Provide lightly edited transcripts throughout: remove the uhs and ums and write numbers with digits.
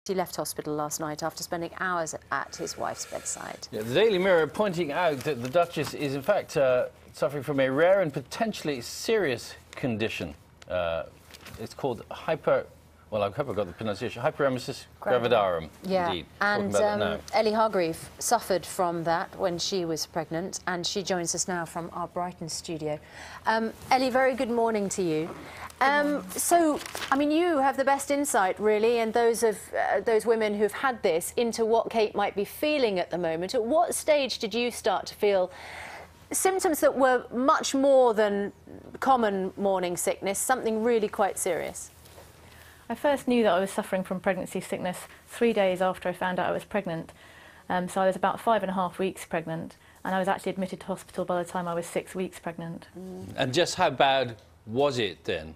He left hospital last night after spending hours at his wife's bedside. Yeah, the Daily Mirror pointing out that the Duchess is in fact suffering from a rare and potentially serious condition. It's called well, I hope I got the pronunciation. Hyperemesis gravidarum. Yeah, indeed. and Ellie Hargreave suffered from that when she was pregnant, and she joins us now from our Brighton studio. Ellie, very good morning to you. So, I mean, you have the best insight, really, and those women who've had this, into what Kate might be feeling at the moment. At what stage did you start to feel symptoms that were much more than common morning sickness, something really quite serious? I first knew that I was suffering from pregnancy sickness 3 days after I found out I was pregnant. So I was about 5.5 weeks pregnant, and I was actually admitted to hospital by the time I was 6 weeks pregnant. And just how bad was it then?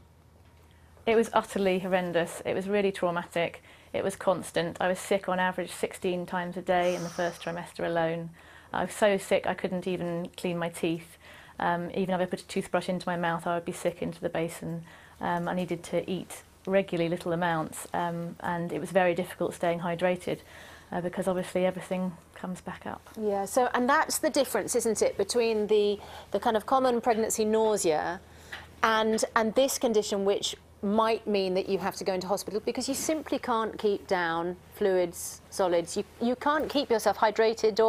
It was utterly horrendous. It was really traumatic. It was constant. I was sick on average 16 times a day in the first trimester alone. I was so sick I couldn't even clean my teeth. Even if I put a toothbrush into my mouth, I would be sick into the basin. I needed to eat regularly little amounts, and it was very difficult staying hydrated because obviously everything comes back up. Yeah, so, and that's the difference, isn't it, between the kind of common pregnancy nausea and this condition, which might mean that you have to go into hospital because you simply can't keep down fluids, solids. You can't keep yourself hydrated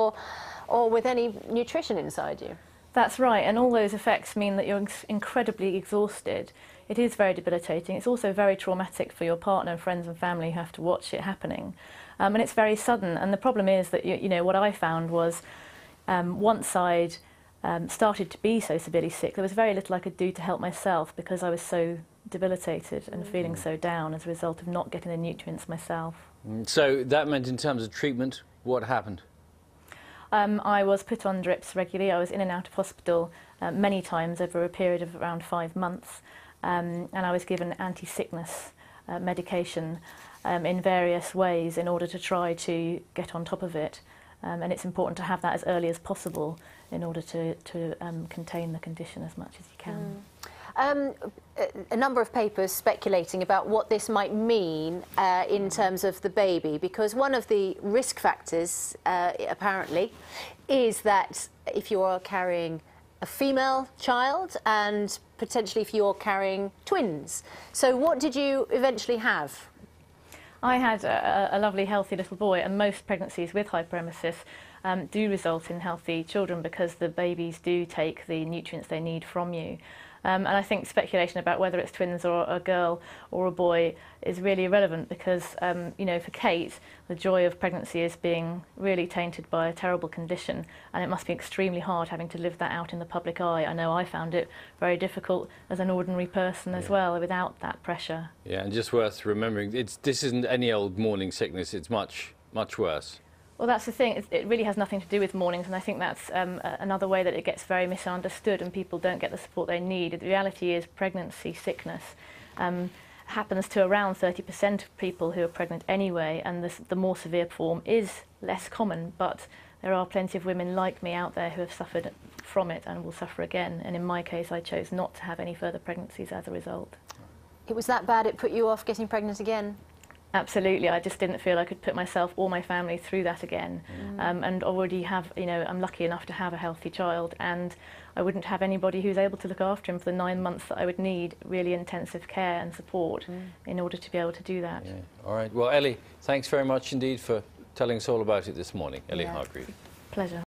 or with any nutrition inside you. That's right, and all those effects mean that you're incredibly exhausted. It is very debilitating. It's also very traumatic for your partner, friends and family who have to watch it happening. And it's very sudden. And the problem is that, you know, what I found was once I'd started to be so severely sick, there was very little I could do to help myself because I was so debilitated and feeling so down as a result of not getting the nutrients myself. So that meant, in terms of treatment, what happened? I was put on drips regularly. I was in and out of hospital many times over a period of around 5 months. And I was given anti-sickness medication in various ways in order to try to get on top of it. And it's important to have that as early as possible in order to contain the condition as much as you can. A number of papers speculating about what this might mean in terms of the baby, because one of the risk factors, apparently, is that if you are carrying a female child and potentially if you're carrying twins. So what did you eventually have? I had a lovely, healthy little boy, and most pregnancies with hyperemesis do result in healthy children because the babies do take the nutrients they need from you. And I think speculation about whether it's twins or a girl or a boy is really irrelevant because, you know, for Kate, the joy of pregnancy is being really tainted by a terrible condition, and it must be extremely hard having to live that out in the public eye. I know I found it very difficult as an ordinary person as well, without that pressure. Yeah, and just worth remembering, this isn't any old morning sickness, it's much, much worse. Well, that's the thing. It really has nothing to do with mornings, and I think that's another way that it gets very misunderstood and people don't get the support they need. The reality is pregnancy sickness happens to around 30% of people who are pregnant anyway, and the more severe form is less common, but there are plenty of women like me out there who have suffered from it and will suffer again. And in my case, I chose not to have any further pregnancies as a result. It was that bad it put you off getting pregnant again? Absolutely, I just didn't feel I could put myself or my family through that again. And already have, you know, I'm lucky enough to have a healthy child, and I wouldn't have anybody who's able to look after him for the 9 months that I would need really intensive care and support in order to be able to do that. Yeah. All right, well, Ellie, thanks very much indeed for telling us all about it this morning. Ellie Hargreave. Pleasure.